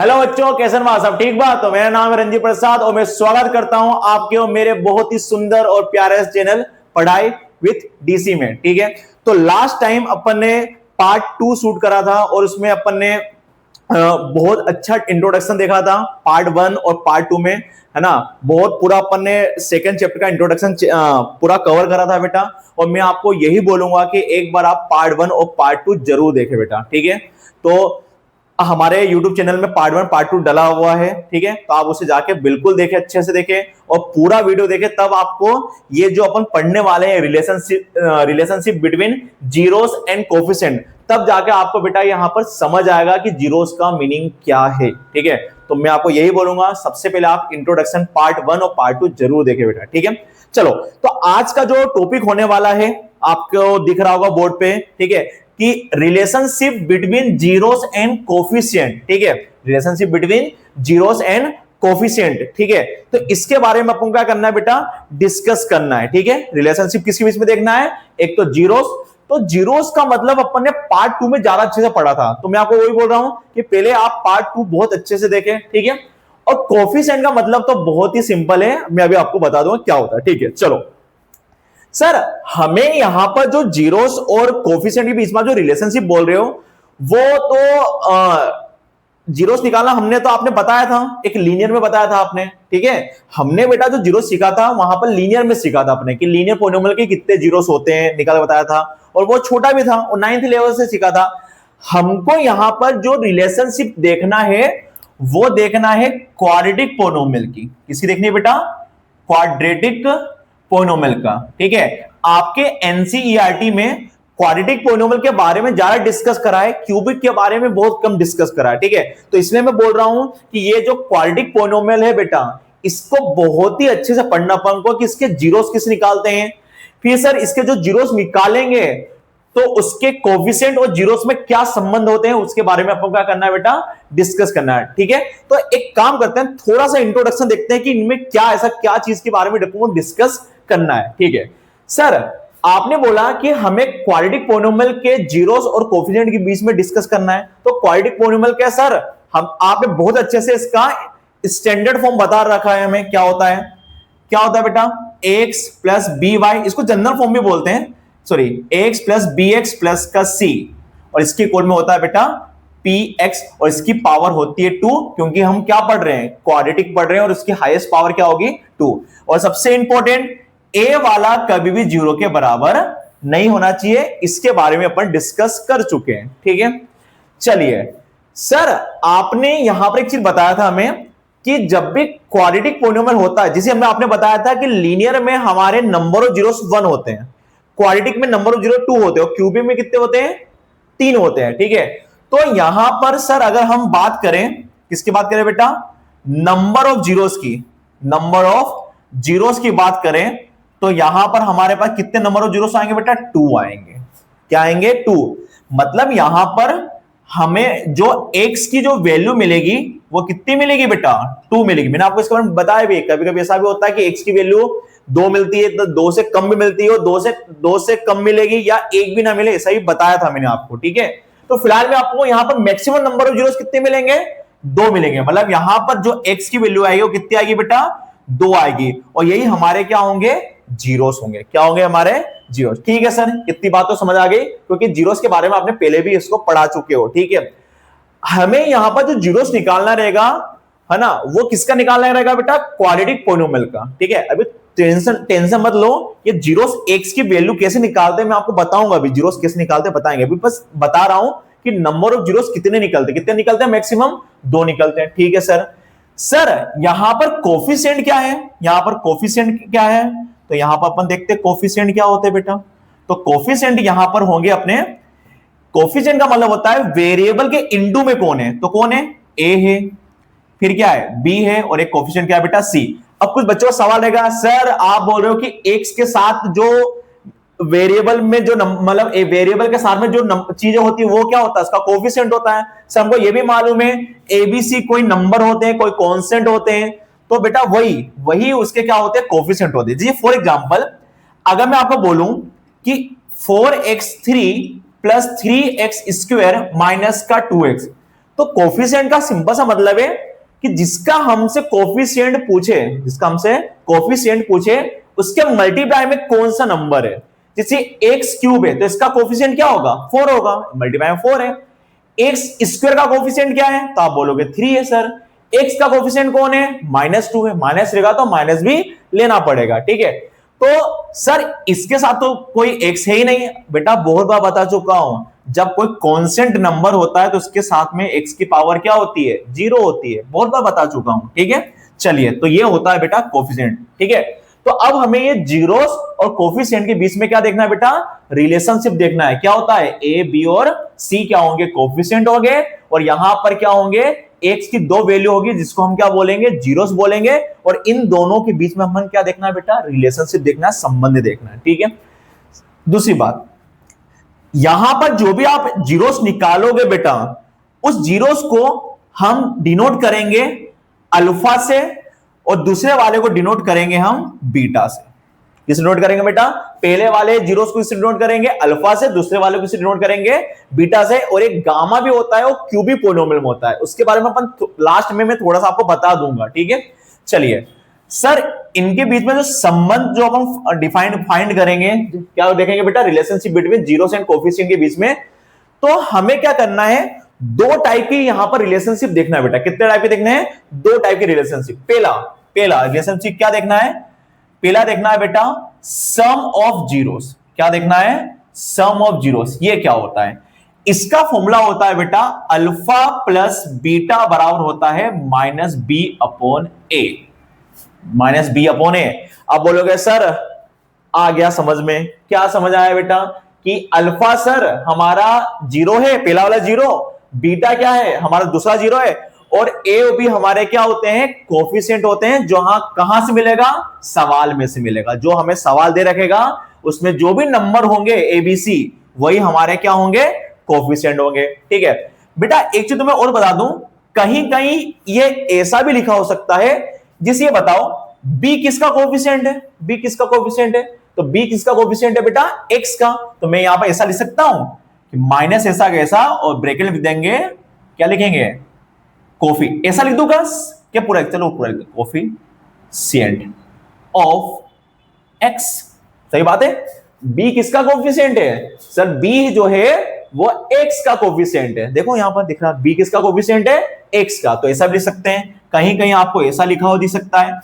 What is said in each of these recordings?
Hello बच्चों, कैसे हैं आप? सब ठीक बात? तो मेरा नाम है रंजीत प्रसाद और मैं स्वागत करता हूं आपके और मेरे बहुत ही सुंदर और प्यारे चैनल पढ़ाई विथ डीसी में। ठीक है, तो लास्ट टाइम अपन ने पार्ट 2 शूट करा था और उसमें अपन ने बहुत अच्छा इंट्रोडक्शन देखा था पार्ट 1 और पार्ट 2 में, है ना। बहुत पूरा अपन ने सेकंड चैप्टर का इंट्रोडक्शन पूरा कवर करा था बेटा। और मैं आपको यही बोलूंगा कि एक बार आप पार्ट 1 और पार्ट 2 जरूर देखें बेटा। ठीक है, तो हमारे YouTube चैनल में पार्ट 1 पार्ट 2 डला हुआ है। ठीक है, तो आप उसे जाके बिल्कुल देखें, अच्छे से देखें और पूरा वीडियो देखें, तब आपको ये जो अपन पढ़ने वाले हैं relationship between zeros and coefficient, तब जाके आपको बेटा यहां पर समझ आएगा कि जीरोस का मीनिंग क्या है। ठीक है, तो मैं आपको यही बोलूंगा, सबसे पहले आप इंट्रोडक्शन पार्ट 1 और पार्ट 2 जरूर देखें बेटा। ठीक है, चलो, तो आज का जो टॉपिक होने वाला है आपको दिख रहा होगा बोर्ड पे। ठीक है, कि relationship between zeros and coefficient. ठीक है, relationship between zeros and coefficient. ठीक है, तो इसके बारे में अपन क्या करना है बेटा, डिस्कस करना है। ठीक है, रिलेशनशिप किसके बीच में देखना है, एक तो जीरोस। तो जीरोस का मतलब अपन ने पार्ट 2 में ज्यादा अच्छे से पढ़ा था, तो मैं आपको वही बोल रहा हूं कि पहले आप पार्ट 2 बहुत अच्छे से देखें। ठीक है, और कोफिशिएंट का मतलब तो बहुत ही सिंपल है, मैं अभी आपको बता दूंगा क्या होता है। ठीक है, चलो सर, हमें यहां पर जो जीरोस और कोफिशिएंट के बीच में जो रिलेशनशिप बोल रहे हो, वो तो जीरोस निकालना हमने तो आपने बताया था, एक लीनियर में बताया था आपने। ठीक है, हमने बेटा जो जीरोस सीखा था वहां पर लीनियर में सीखा था अपने, कि लीनियर पॉलिनोमियल के कितने जीरोस होते हैं निकाल बताया था, और वो छोटा भी था और 9th लेवल से सीखा था। हमको यहां पर जो रिलेशनशिप देखना है वो देखना है क्वाड्रेटिक पॉलिनोमियल की। किसकी देखनी है बेटा, क्वाड्रेटिक पॉलिनोमियल का। ठीक है, आपके एनसीईआरटी में क्वाड्रेटिक पॉलिनोमियल के बारे में ज्यादा डिस्कस करा है, क्यूबिक के बारे में बहुत कम डिस्कस करा है। ठीक है, तो इसलिए मैं बोल रहा हूं कि ये जो क्वाड्रेटिक पॉलिनोमियल है बेटा, इसको बहुत ही अच्छे से पढ़ना अपन को, कि इसके जीरोस किस निकालते हैं, फिर सर इसके जो जीरोस निकालेंगे तो उसके कोफिशिएंट और जीरोस में क्या संबंध होते हैं, उसके बारे में आपको क्या करना है बेटा, डिस्कस करना है। ठीक है, तो एक काम करते हैं, थोड़ा सा इंट्रोडक्शन देखते हैं कि इनमें क्या ऐसा क्या चीज के बारे में डिस्कस करना है। ठीक है सर, आपने बोला कि हमें क्वाड्रेटिक पॉलिनोमियल के जीरोस और कोफिशिएंट के बीच में डिस्कस करना है, तो क्वाड्रेटिक पॉलिनोमियल क्या है सर, हम आपने बहुत अच्छे से इसका स्टैंडर्ड फॉर्म बता रखा है हमें। क्या होता है, क्या होता है बेटा, एक्स प्लस बी वाई, इसको जनरल फॉर्म भी बोलते हैं, sorry, X plus B X plus का सी, और इसके इक्वल में होता है बेटा पी एक्स, और इसकी पावर होती है 2, क्योंकि हम क्या पढ़ रहे हैं, क्वाड्रेटिक पढ़ रहे हैं, और इसकी हाईएस्ट पावर क्या होगी 2। और सबसे इंपॉर्टेंट, ए वाला कभी भी 0 के बराबर नहीं होना चाहिए, इसके बारे में अपन डिस्कस कर चुके हैं। ठीक है, चलिए सर, आपने यहां पर एक चीज बताया था हमें कि जब भी क्वाड्रेटिक पॉलिनोमियल होता है, जिसे हमने आपने बताया था कि लीनियर में हमारे नंबर ऑफ जीरोस 1 होते हैं, क्वाड्रेटिक में नंबर ऑफ जीरो 2 होते हैं, और क्यूबिक में कितने होते हैं, 3 होते हैं। ठीक है, तो यहां पर सर अगर हम बात करें, किसकी बात करें बेटा, नंबर ऑफ जीरोस की, नंबर ऑफ जीरोस की बात करें, तो यहां पर हमारे पास कितने नंबर ऑफ जीरोस आएंगे बेटा, 2 आएंगे। क्या आएंगे, 2। मतलब यहां पर हमें जो x की जो वैल्यू मिलेगी वो कितनी मिलेगी बेटा, 2 मिलेगी। मैंने आपको इसके बारे में बताया भी, कभी कभी ऐसा भी होता है कि x की वैल्यू 2 मिलती है, तो 2 से कम भी मिलती है, और 2 से कम मिलेगी, या 1 भी ना मिले, ऐसा ही बताया था मैंने आपको। ठीक है, तो फिलहाल में आपको यहां पर मैक्सिमम नंबर ऑफ जीरोस कितने मिलेंगे, 2 मिलेंगे। मतलब यहां पर जो x की वैल्यू आएगी वो कितनी आएगी बेटा, 2 आएगी, और यही हमारे क्या होंगे, जीरोस होंगे। क्या होंगे, हमारे जीरोस। ठीक है सर, इतनी बात तो समझ आ गई, क्योंकि जीरोस के बारे में आपने पहले भी इसको पढ़ा चुके हो। ठीक है, हमें यहां पर जो जीरोस निकालना रहेगा, है ना, वो किसका निकालना रहेगा बेटा, क्वाड्रेटिक पॉलिनोमियल का। ठीक है, अभी टेंशन मत लो, ये जीरोस एक्स की वैल्यू कैसे निकालते हैं मैं आपको बताऊंगा, अभी जीरोस कैसे निकालते बताएंगे, अभी बस बता रहा हूं कि नंबर ऑफ जीरोस कितने निकलते हैं, मैक्सिमम 2 निकलते हैं। ठीक है सर, सर यहां पर कोफिशिएंट क्या है, यहां पर कोफिशिएंट क्या है, तो यहां पर अपन देखते हैं कोफिशिएंट क्या होते हैं बेटा। तो कोफिशिएंट यहां पर होंगे अपने, कोफिशिएंट का मतलब होता है वेरिएबल के इंटू में कौन है, तो कौन है, ए है, फिर क्या है, बी है, और एक कोफिशिएंट क्या है बेटा, सी। अब कुछ बच्चों का सवाल रहेगा, सर आप बोल रहे हो कि एक्स के साथ जो वेरिएबल में जो मतलब वेरिएबल के साथ में जो चीजें होती है वो क्या होता है, उसका कोफिशिएंट होता है। सर हमको ये भी मालूम है एबीसी कोई नंबर होते हैं, कोई कांस्टेंट होते हैं, तो बेटा वही उसके क्या होते हैं, कोफिशिएंट होते हैं। जी फॉर एग्जांपल, अगर मैं आपको बोलूं कि 4x3 plus 3x square minus का 2x, तो कोफिशिएंट का सिंपल सा मतलब है कि जिसका हमसे कोफिशिएंट पूछे उसके मल्टीप्लाई में कौन सा नंबर है। जैसे एक्स क्यूब है तो इसका कोफिशिएंट क्या होगा, 4 होगा, मल्टीप्लाई में 4 है। एक्स स्क्वायर का कोफिशिएंट क्या है, तो आप बोलोगे 3 है सर। एक्स का कोफिशिएंट कौन है, -2 है, माइनस रहेगा तो माइनस भी लेना पड़ेगा, ठीक है। तो सर इसके साथ तो कोई एक्स है ही नहीं बेटा, बहुत बार बता चुका हूं, जब कोई कांस्टेंट नंबर होता है तो उसके साथ में एक्स की पावर क्या होती है, 0 होती है, बहुत बार बता चुका हूं, ठीक है। चलिए तो ये होता है बेटा कोफिशिएंट, ठीक है। तो अब हमें ये जीरोस और कोफिशिएंट के बीच में क्या देखना है बेटा, रिलेशनशिप देखना है। क्या होता है, ए बी और सी क्या होंगे, कोफिशिएंट होंगे, और यहां पर क्या होंगे, एक्स की 2 वैल्यू होगी जिसको हम क्या बोलेंगे, जीरोस बोलेंगे, और इन दोनों के बीच में हम क्या देखना है बेटा, रिलेशनशिप देखना है, संबंध देखना है, ठीक है। दूसरी बात, यहां पर जो भी आप जीरोस निकालोगे बेटा, उस जीरोस को हम डिनोट करेंगे अल्फा से, और दूसरे वाले को डिनोट करेंगे हम बीटा से। किसे डिनोट करेंगे बेटा, पहले वाले जीरोस को इससे डिनोट करेंगे अल्फा से, दूसरे वाले को इससे डिनोट करेंगे बीटा से। और एक गामा भी होता है, वो क्यूबिक पॉलिनोमियल में होता है, उसके बारे में अपन लास्ट में मैं थोड़ा सा आपको बता दूंगा, ठीक है। चलिए सर, इनके बीच में जो संबंध जो हम फाइंड करेंगे, क्या देखेंगे बेटा, relationship between zeros and coefficient के बीच में। तो हमें क्या करना है, 2 टाइप की यहां पर रिलेशनशिप देखना है बेटा। कितने टाइप के देखने हैं, 2 टाइप के रिलेशनशिप। पहला रिलेशनशिप क्या देखना है, पहला देखना है बेटा सम ऑफ जीरोस। क्या देखना है, सम ऑफ जीरोस। ये क्या होता है, इसका फॉर्मूला होता है बेटा अल्फा प्लस बीटा बराबर होता है -b/a। -b/a। अब बोलोगे सर आ गया समझ में, क्या समझ आया बेटा, कि अल्फा सर हमारा 0 है, पहला वाला 0, बीटा क्या है, हमारा दूसरा 0 है, और ए और बी हमारे क्या होते हैं, कोफिशिएंट होते हैं। जो कहां से मिलेगा, सवाल में से मिलेगा। जो हमें सवाल दे रखेगा उसमें जो भी नंबर होंगे एबीसी, वही हमारे क्या होंगे, कोफिशिएंट होंगे, ठीक है बेटा। एक चीज तुम्हें और बता दूं, कहीं कहीं ये ऐसा भी लिखा हो सकता है, जिसे ये बताओ बी किसका कोफिशिएंट है, बी किसका कोफिशिएंट है, तो बी किसका कोफिशिएंट है बेटा, एक्स का। तो मैं यहां पर ऐसा लिख सकता हूं कि माइनस ऐसा कैसा, और ब्रैकेट लिख देंगे, क्या लिखेंगे, कॉफी, ऐसा लिख दूंगा क्या, पूरा, चलो पूरा कोफिशिएंट ऑफ एक्स। सही बात है, बी किसका कोफिशिएंट है सर, बी जो है वो एक्स का कोफिशिएंट है। देखो यहां पर दिख रहा है बी किसका कोफिशिएंट है, एक्स का। तो ऐसा भी लिख सकते हैं, कहीं कहीं आपको ऐसा लिखा हो दिख सकता है।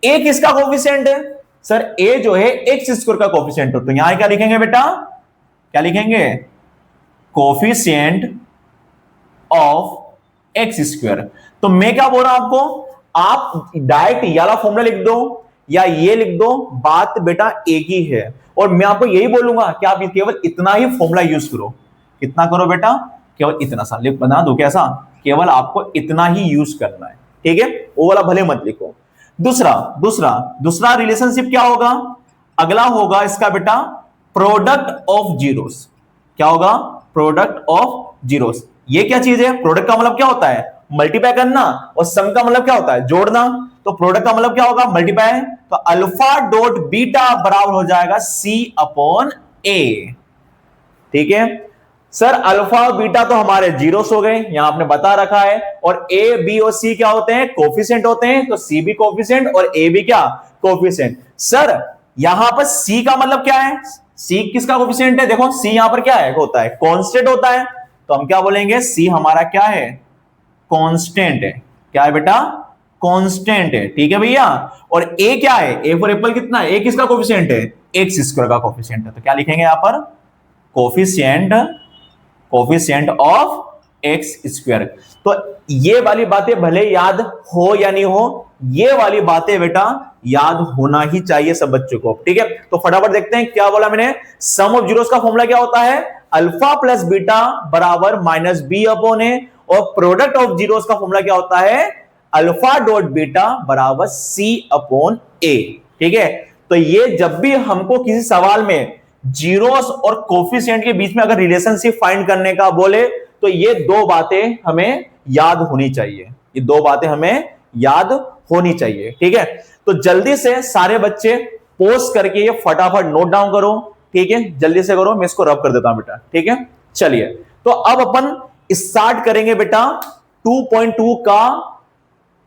ए किसका कोफिशिएंट है सर, ए जो है एक्स स्क्वायर का कोफिशिएंट है। तो यहां क्या लिखेंगे बेटा, क्या लिखेंगे, कोफिशिएंट ऑफ एक्स स्क्वायर। तो मैं क्या बोल रहा हूं आपको, आप डायरेक्ट ये वाला फॉर्मूला लिख दो या ये लिख दो, बात बेटा एक ही है। और मैं आपको यही बोलूंगा कि आप केवल इतना ही फॉर्मूला यूज करो। कितना करो बेटा, केवल इतना सा बना दो, कैसा, केवल आपको इतना ही यूज करना है, ठीक है, वो वाला भले मत लिखो। दूसरा रिलेशनशिप क्या होगा, अगला होगा इसका बेटा प्रोडक्ट ऑफ जीरोस। क्या होगा, प्रोडक्ट ऑफ जीरोस। ये क्या चीज है, प्रोडक्ट का मतलब क्या होता है, मल्टीप्लाई करना, और सम का मतलब क्या होता है, जोड़ना। तो प्रोडक्ट का मतलब क्या होगा, मल्टीप्लाई। तो अल्फा डॉट बीटा बराबर हो जाएगा C/A, ठीक है सर। अल्फा और बीटा तो हमारे जीरोस हो गए, यहां आपने बता रखा है, और ए बी और सी क्या होते हैं, कोफिशिएंट होते हैं। तो सी भी कोफिशिएंट और ए भी क्या, कोफिशिएंट। सर यहां पर सी का मतलब क्या है, सी किसका कोफिशिएंट है, देखो सी यहां पर क्या है, होता है कांस्टेंट होता है। तो हम क्या बोलेंगे, सी हमारा क्या है, कांस्टेंट है। क्या है बेटा, कांस्टेंट है, ठीक है भैया। और ए क्या है, ए फॉर एप्पल कितना है, ए किसका कोफिशिएंट है, एक्स स्क्वायर का कोफिशिएंट है। तो क्या लिखेंगे यहां पर, कोफिशिएंट ऑफ एक्स स्क्वायर। तो ये वाली बातें भले याद हो या नहीं हो, ये वाली बातें बेटा याद होना ही चाहिए सब बच्चों को, ठीक है। तो फटाफट देखते हैं क्या बोला मैंने, सम ऑफ जीरोस का फॉर्मूला क्या होता है, अल्फा प्लस बीटा बराबर -b/a, और प्रोडक्ट ऑफ जीरोस का फॉर्मूला क्या होता है, अल्फा डॉट बीटा बराबर C/A, ठीक है। तो ये जब भी हमको किसी सवाल में जीरोस और कोफिशिएंट के बीच में अगर रिलेशनशिप फाइंड करने का बोले, तो ये 2 बातें हमें याद होनी चाहिए, ये 2 बातें हमें याद होनी चाहिए, ठीक है। तो जल्दी से सारे बच्चे पोस्ट करके ये फटाफट नोट डाउन करो, ठीक है, जल्दी से करो, मैं इसको रब कर देता हूं बेटा, ठीक है। चलिए तो अब अपन स्टार्ट करेंगे बेटा 2.2 का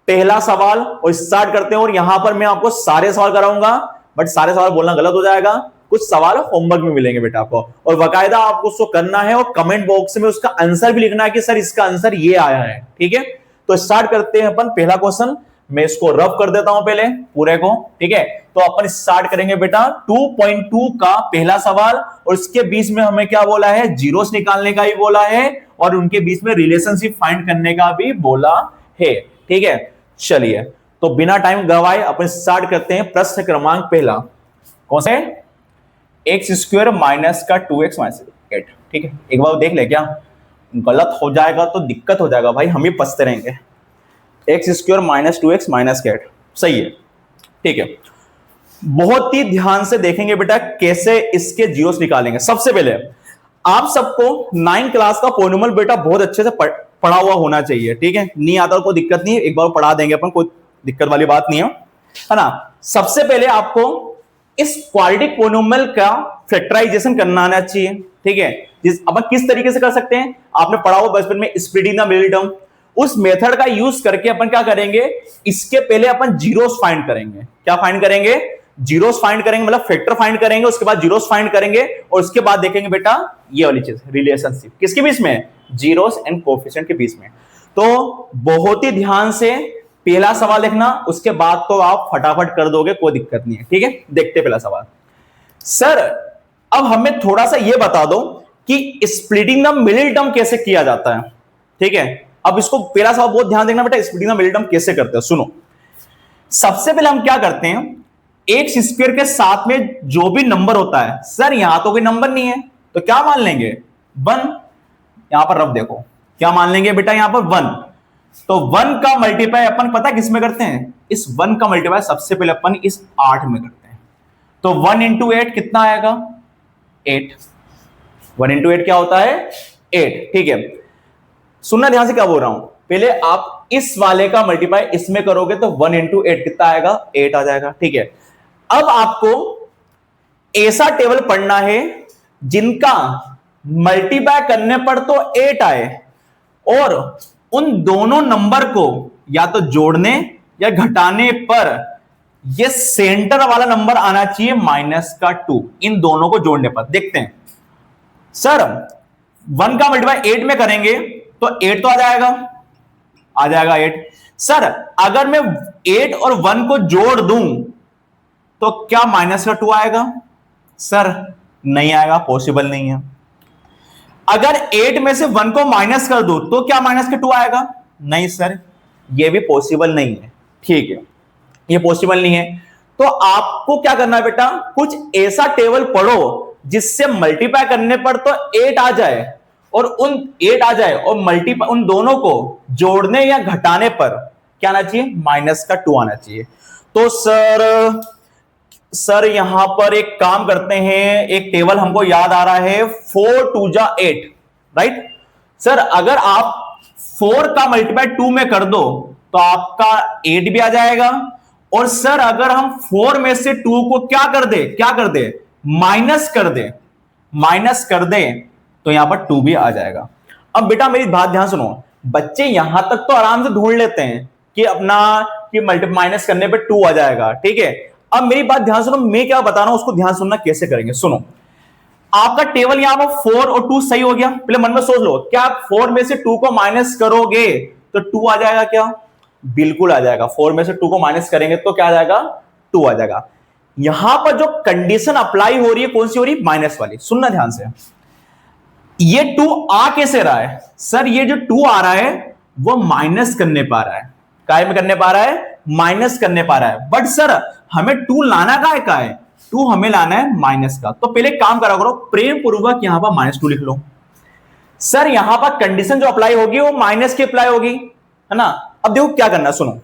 पहला सवाल और स्टार्ट करते हैं। और यहां पर मैं आपको सारे सवाल कराऊंगा, बट सारे सवाल बोलना गलत हो जाएगा, कुछ सवाल होमवर्क में मिलेंगे बेटा आपको, और बाकायदा आपको उसको करना है और कमेंट बॉक्स में उसका आंसर भी लिखना है कि सर इसका आंसर ये आया है। ठीक है, तो स्टार्ट करते हैं अपन पहला क्वेश्चन। मैं इसको रफ कर देता हूं पहले पूरे को। ठीक है, तो अपन स्टार्ट करेंगे बेटा 2.2 का पहला सवाल, और इसके बीच में हमें क्या बोला है, जीरोस निकालने का भी बोला है और उनके बीच में रिलेशनशिप फाइंड करने का भी बोला है। ठीक है, चलिए तो बिना टाइम गवाए अपन स्टार्ट करते हैं। प्रश्न क्रमांक पहला कौन सा है, एक्स स्क्वायर माइनस का 2x माइनस 8। ठीक है, एक बार देख ले, क्या गलत हो जाएगा तो दिक्कत हो जाएगा भाई, हम ही पछते रहेंगे। X square minus 2x minus 8 सही है। ठीक है, बहुत ही ध्यान से देखेंगे बेटा कैसे इसके जीरोस निकालेंगे। सबसे पहले आप सबको 9 क्लास का पॉलिनोमियल बेटा बहुत अच्छे से पढ़ा हुआ होना चाहिए। ठीक है, नहीं आता कोई दिक्कत नहीं है, एक बार पढ़ा देंगे अपन, कोई दिक्कत वाली बात नहीं है ना। सबसे पहले आपको इस क्वाड्रेटिक पॉलिनोमियल का फैक्टराइजेशन करना आना चाहिए। ठीक है, अपन किस तरीके से कर सकते हैं, आपने पढ़ा हुआ बचपन में स्प्लिटिंग द मिडिल टर्म, उस मेथड का यूज करके अपन क्या करेंगे, इसके पहले अपन जीरोस फाइंड करेंगे। क्या फाइंड करेंगे, जीरोस फाइंड करेंगे, मतलब फैक्टर फाइंड करेंगे, उसके बाद जीरोस फाइंड करेंगे, और उसके बाद देखेंगे बेटा ये वाली चीज रिलेशनशिप किसके बीच में, जीरोस एंड कोएफिशिएंट के बीच में। तो बहुत ही ध्यान से पहला सवाल देखना, उसके बाद तो आप फटाफट कर दोगे, कोई दिक्कत नहीं है। ठीक है, देखते पहला सवाल। सर अब हमें थोड़ा सा यह बता दो कि स्प्लिटिंग द मिडिल टर्म कैसे किया जाता है। ठीक है, अब इसको पहला सवाल बहुत ध्यान देखना बेटा, स्प्लिटिंग द मिडिल टर्म कैसे करते हैं, सुनो। सबसे पहले हम क्या करते हैं, एक्स स्क्वायर के साथ में जो भी नंबर होता है, सर यहां तो कोई नंबर नहीं है तो क्या मान लेंगे, 1। यहां पर रब देखो, क्या मान लेंगे बेटा, यहां पर 1। तो 1 का मल्टीप्लाई अपन पता किस में करते हैं, इस 1 का मल्टीप्लाई सबसे पहले अपन इस 8 में करते हैं। तो 1 इंटू 8 कितना आएगा, 8। 1 इंटू 8 क्या होता है, 8। ठीक है, सुनना ध्यान से क्या बोल रहा हूं, पहले आप इस वाले का मल्टीप्लाई इसमें करोगे तो 1 इंटू 8 कितना आएगा, 8 आ जाएगा। ठीक है, अब आपको ऐसा टेबल पढ़ना है जिनका मल्टीप्लाई करने पर तो 8 आए, और उन दोनों नंबर को या तो जोड़ने या घटाने पर यह सेंटर वाला नंबर आना चाहिए -2, इन दोनों को जोड़ने पर। देखते हैं सर, 1 का मल्टीप्लाई 8 में करेंगे तो 8 तो आ जाएगा 8। सर अगर मैं 8 और 1 को जोड़ दूं तो क्या -2 आएगा, सर नहीं आएगा, पॉसिबल नहीं है। अगर 8 में से 1 को माइनस कर दूं तो क्या -2 आएगा, नहीं सर ये भी पॉसिबल नहीं है। ठीक है, ये पॉसिबल नहीं है, तो आपको क्या करना है बेटा, कुछ ऐसा टेबल पढ़ो जिससे मल्टीप्लाई करने पर तो 8 आ जाए, और उन 8 आ जाए और मल्टीप्लाई उन दोनों को जोड़ने या घटाने पर क्या आना चाहिए, -2 आना चाहिए। तो सर यहां पर एक काम करते हैं, एक टेबल हमको याद आ रहा है, 4 2 जा 8, राइट। सर अगर आप 4 का मल्टीप्लाई 2 में कर दो तो आपका 8 भी आ जाएगा, और सर अगर हम 4 में से 2 को क्या कर दे माइनस कर दे तो यहां पर 2 भी आ जाएगा। अब बेटा मेरी बात ध्यान सुनो, बच्चे यहां तक तो आराम से ढूंढ लेते हैं कि अपना कि माइनस करने पे 2 आ जाएगा। ठीक है, अब मेरी बात ध्यान सुनो, मैं क्या बता रहा हूं उसको ध्यान सुनना, कैसे करेंगे सुनो। आपका टेबल यहां पर 4 और 2 सही हो गया, पहले मन में सोच लो, क्या आप 4 में से 2 को माइनस करोगे तो 2 आ जाएगा क्या, बिल्कुल आ जाएगा। 4 में से 2 को माइनस करेंगे तो क्या आ जाएगा, 2 आ जाएगा। यहां पर जो कंडीशन अप्लाई हो रही है कौन सी हो रही है, माइनस वाली। सुनना ध्यान से, ये 2 आ कैसे रहा है, सर ये जो 2 आ रहा है वो माइनस करने पा रहा है, काय में करने पा रहा है, माइनस करने पा रहा है। बट सर हमें 2 लाना का है 2 हमें लाना है माइनस का, तो पहले काम करा करो, प्रेम पूर्वक यहां पर -2 लिख लो। सर यहां पर कंडीशन जो अप्लाई होगी वो माइनस की अप्लाई होगी, है ना। अब देखो क्या करना, सुनो,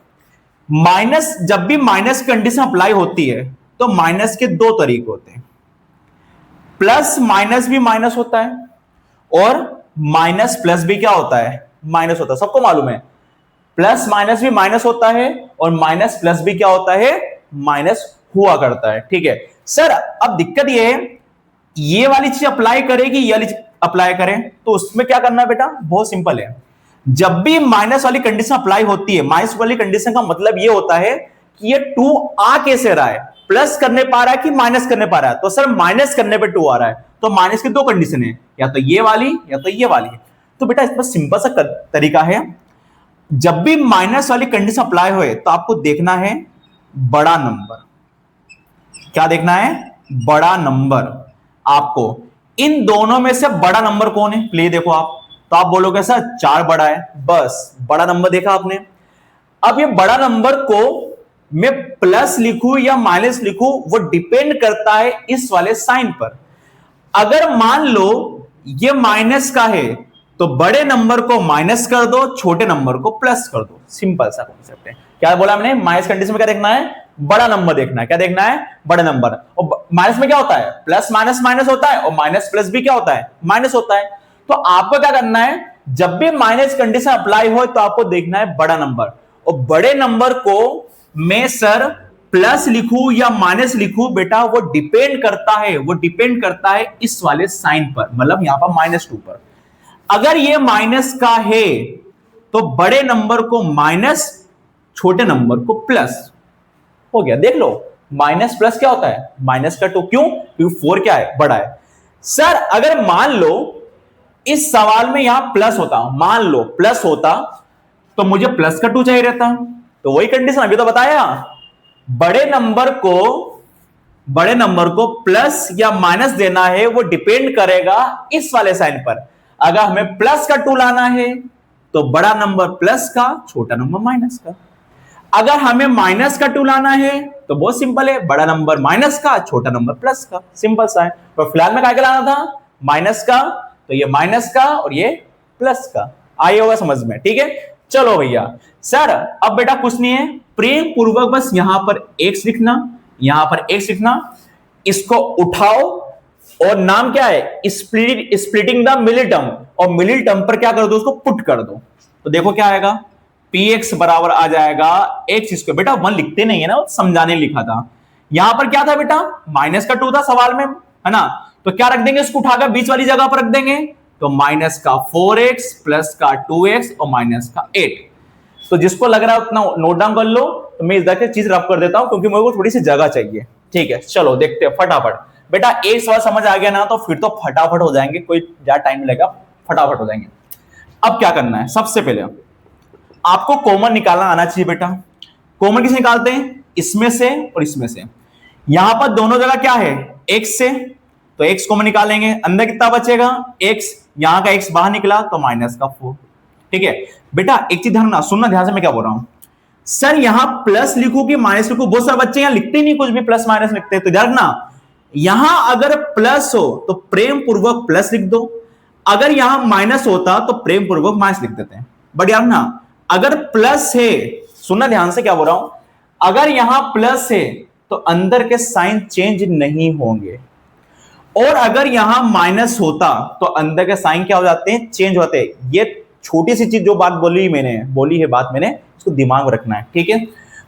माइनस जब भी माइनस कंडीशन अप्लाई होती है तो माइनस के 2 तरीके होते हैं, प्लस माइनस भी माइनस होता है और माइनस प्लस भी क्या होता है, माइनस होता है। सबको मालूम है प्लस माइनस भी माइनस होता है और माइनस प्लस भी क्या होता है, माइनस हुआ करता है। ठीक है सर, अब दिक्कत ये है, ये वाली चीज अप्लाई करेगी, ये वाली अप्लाई करें तो उसमें क्या करना है बेटा, बहुत सिंपल है। जब भी माइनस वाली कंडीशन अप्लाई होती है, माइनस वाली कंडीशन का मतलब ये होता है कि ये 2 आ कैसे रहा है, प्लस करने पा रहा है कि माइनस करने पा रहा है। तो सर माइनस करने पे 2 आ रहा है, तो माइनस की 2 कंडीशन है, या तो ये वाली या तो ये वाली। तो बेटा इसमें सिंपल सा तरीका है, जब भी माइनस वाली कंडीशन अप्लाई होए तो आपको देखना है बड़ा नंबर। क्या देखना है, बड़ा नंबर। आपको इन दोनों में से बड़ा नंबर कौन है, प्लीज देखो आप, तो आप बोलोगे सर 4 बड़ा है, बस बड़ा नंबर देखा आपने। अब ये बड़ा नंबर को मैं प्लस लिखूं या माइनस लिखूं वो डिपेंड करता है इस वाले साइन पर। अगर मान लो ये माइनस का है तो बड़े नंबर को माइनस कर दो, छोटे नंबर को प्लस कर दो, सिंपल सा कॉन्सेप्ट है। क्या बोला हमने, माइनस कंडीशन में क्या देखना है, बड़ा नंबर देखना है। क्या देखना है, बड़ा नंबर। और माइनस में क्या होता है, प्लस माइनस माइनस होता है, और माइनस प्लस भी क्या होता है, माइनस होता है। तो आपको क्या करना है, जब भी माइनस कंडीशन अप्लाई हो तो आपको देखना है बड़ा नंबर। और बड़े नंबर को मैं सर प्लस लिखूं या माइनस लिखूं, बेटा वो डिपेंड करता है, वो डिपेंड करता है इस वाले साइन पर, मतलब यहां पर -2 पर। अगर ये माइनस का है तो बड़े नंबर को माइनस, छोटे नंबर को प्लस। हो गया, देख लो माइनस प्लस क्या होता है, माइनस का 2। क्यों, क्योंकि 4 क्या है, बड़ा है। सर अगर मान लो इस सवाल में यहां प्लस होता, मान लो प्लस होता, तो मुझे प्लस का 2 चाहिए रहता। तो वही कंडीशन अभी तो बताया, बड़े नंबर को प्लस या माइनस देना है, वो डिपेंड करेगा इस वाले साइन पर। अगर हमें प्लस का 2 लाना है तो बड़ा नंबर प्लस का, छोटा नंबर माइनस का। अगर हमें माइनस का 2 लाना है तो बहुत सिंपल है, बड़ा नंबर माइनस का, छोटा नंबर प्लस का, सिंपल सा है। तो फिलहाल में क्या लाना था, माइनस का, तो ये माइनस का और ये प्लस का। आइए होगा समझ में, ठीक है। चलो भैया, सर अब बेटा कुछ नहीं है, प्रेम पूर्वक बस यहां पर x लिखना, यहां पर x लिखना, इसको उठाओ और नाम क्या है, स्प्लिटिंग द मिडिल टर्म, और मिडिल टर्म पर क्या कर दो, उसको पुट कर दो। तो देखो क्या आएगा, px बराबर आ जाएगा x²। बेटा 1 लिखते नहीं है ना, समझाने लिखा था। यहां पर क्या था बेटा, माइनस का 2 था सवाल में, है ना। तो क्या रख देंगे, इसको उठाकर बीच वाली जगह पर रख देंगे। तो माइनस का 4x प्लस का 2x और माइनस का 8। तो जिसको लग रहा है उतना नोट डाउन कर लो, तो मैं इस तरह की चीज रफ कर देता हूं क्योंकि मेरे को थोड़ी सी जगह चाहिए, ठीक है। चलो देखते हैं फटाफट। बेटा एक सवाल समझ आ गया ना, तो फिर तो फटाफट हो जाएंगे, कोई ज्यादा टाइम लगेगा, फटाफट हो जाएंगे। अब क्या करना है, सबसे पहले आपको कॉमन निकालना आना चाहिए बेटा। कॉमन किसे निकालते हैं, इसमें से और इसमें से। यहां पर दोनों जगह क्या है, x से, तो x कॉमन निकालेंगे, अंदर कितना बचेगा x, यहां का x बाहर निकला तो माइनस का 4, ठीक है। बेटा एक चीज ध्यान सुनना ध्यान से, मैं क्या बोल रहा हूं। सर यहां प्लस लिखू कि माइनस लिखू, बहुत सारे बच्चे यहां लिखते ही नहीं कुछ भी, प्लस माइनस लिखते हैं। तो ध्यान रखना, यहां अगर प्लस हो तो प्रेम पूर्वक प्लस लिख दो, अगर यहां माइनस होता तो प्रेम पूर्वक माइनस लिख देते हैं। बट यार ना, अगर प्लस है, सुनना ध्यान से क्या बोल रहा हूं, अगर यहां प्लस है तो अंदर के साइन चेंज नहीं होंगे, और अगर यहां माइनस होता तो अंदर के साइन क्या हो जाते हैं, चेंज होते हैं। ये छोटी सी चीज जो बात बोली है बात मैंने, उसको दिमाग में रखना है, ठीक है।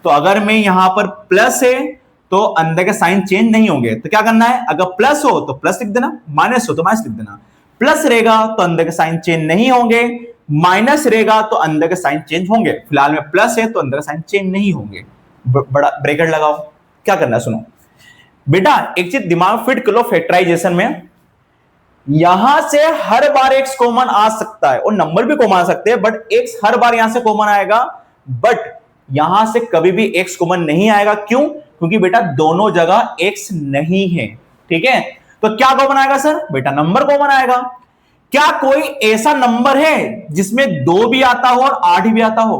तो अगर मैं यहां पर प्लस है तो अंदर के साइन चेंज नहीं होंगे, तो क्या करना है, अगर प्लस हो तो प्लस लिख देना, माइनस हो तो माइनस लिख देना। प्लस रहेगा तो अंदर के साइन चेंज नहीं होंगे, माइनस रहेगा तो अंदर के साइन चेंज होंगे। फिलहाल में प्लस है तो अंदर के साइन चेंज नहीं होंगे, बड़ा ब्रैकेट लगाओ। क्या करना है सुनो बेटा, एक चीज दिमाग फिट कर लो, फैक्टराइजेशन में यहां से हर बार x कॉमन आ सकता है और नंबर भी कॉमन आ सकते हैं, बट x हर बार यहां से कॉमन आएगा, बट यहां से कभी भी x कॉमन नहीं आएगा। क्यों, क्योंकि बेटा दोनों जगह x नहीं है, ठीक है। तो क्या कॉमन आएगा सर, बेटा नंबर कॉमन आएगा। क्या कोई ऐसा नंबर है जिसमें 2 भी आता हो और 8 भी आता हो,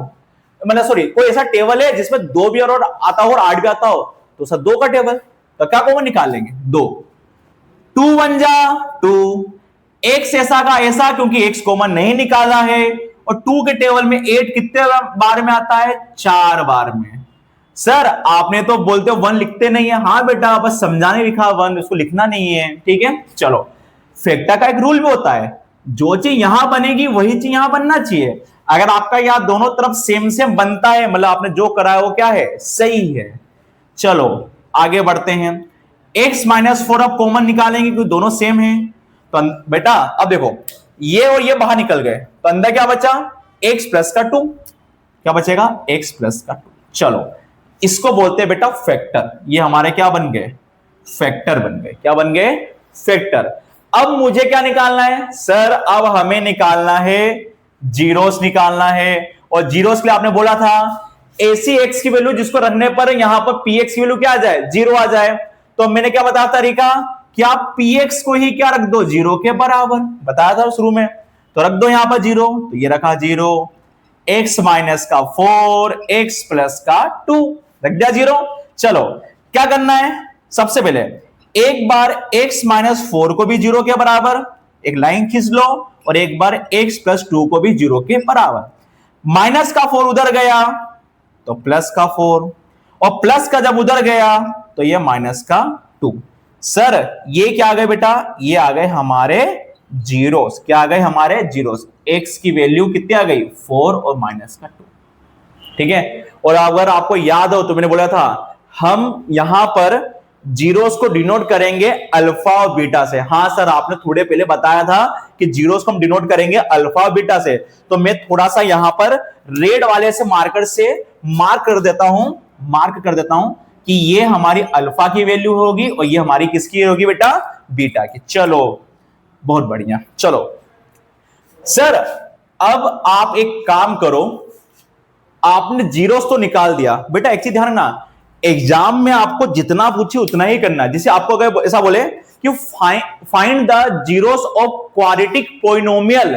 मतलब सॉरी, कोई ऐसा टेबल है जिसमें 2 भी और आता हो और 8 भी आता हो, तो सर 2 का टेबल, तो क्या कॉमन निकालेंगे, 2, 2 1 जा 2, x ऐसा का ऐसा, क्योंकि x कॉमन नहीं निकाला है, और 2 के टेबल में 8 कितने बार में आता है, 4 बार में। सर आपने तो बोलते हो 1 लिखते नहीं है, हाँ बेटा बस समझाने लिखा 1, उसको लिखना नहीं है, ठीक है। चलो फैक्टर का एक रूल भी होता है, जो चीज यहां बनेगी वही चीज यहां बनना चाहिए। अगर आपका यहां दोनों तरफ सेम सेम बनता है, मतलब आपने जो करा है वो क्या है, सही है। चलो आगे बढ़ते हैं, x -4 अब कॉमन निकालेंगे क्योंकि दोनों सेम हैं, तो बेटा अब देखो ये और ये बाहर निकल गए, तो अंदर क्या बचा, x प्लस का 2, क्या बचेगा, x प्लस का 2। चलो इसको बोलते हैं बेटा फैक्टर, ये हमारे क्या बन गए, फैक्टर बन गए, क्या बन गए, फैक्टर। अब मुझे क्या निकालना है सर, अब हमें निकालना है जीरोस निकालना है, और जीरोस के लिए आपने बोला था ऐसी x की वैल्यू जिसको रखने पर यहां पर px की वैल्यू क्या आ जाए, जीरो आ जाए। तो मैंने क्या बताया तरीका कि आप px को ही क्या रख दो, जीरो के बराबर, बताया था शुरू में, तो रख दो यहां पर जीरो, तो ये रखा जीरो, x माइनस का 4 x प्लस का 2 रख दिया जीरो। चलो क्या करना है, सबसे पहले एक बार x माइनस 4 को भी जीरो के बराबर एक लाइन खींच लो, और एक बार x प्लस 2 को भी जीरो के बराबर। माइनस का 4 उधर गया तो प्लस का 4, और प्लस का जब उधर गया तो ये माइनस का 2। सर ये क्या आ गए बेटा, ये आ गए हमारे जीरोस, क्या आ गए हमारे जीरोस, x की वैल्यू कितनी आ गई, 4 और माइनस का 2, ठीक है। और अगर आपको याद हो तो मैंने बोला था हम यहां पर जीरोस को डिनोट करेंगे अल्फा और बीटा से। हाँ सर आपने थोड़े पहले बताया था कि जीरोस को हम डिनोट करेंगे अल्फा और बीटा से, तो मैं थोड़ा सा यहां पर रेड वाले से मार्कर से मार्क कर देता हूं कि ये हमारी अल्फा की वैल्यू होगी और ये हमारी किसकी होगी बेटा, बीटा की। चलो बहुत बढ़िया। चलो सर अब आप एक काम करो, आपने जीरोस तो निकाल दिया बेटा, एक चीज ध्यान रखना, एग्जाम में आपको जितना पूछे उतना ही करना है। जैसे आपको अगर ऐसा बोले कि find the zeros of quadratic polynomial,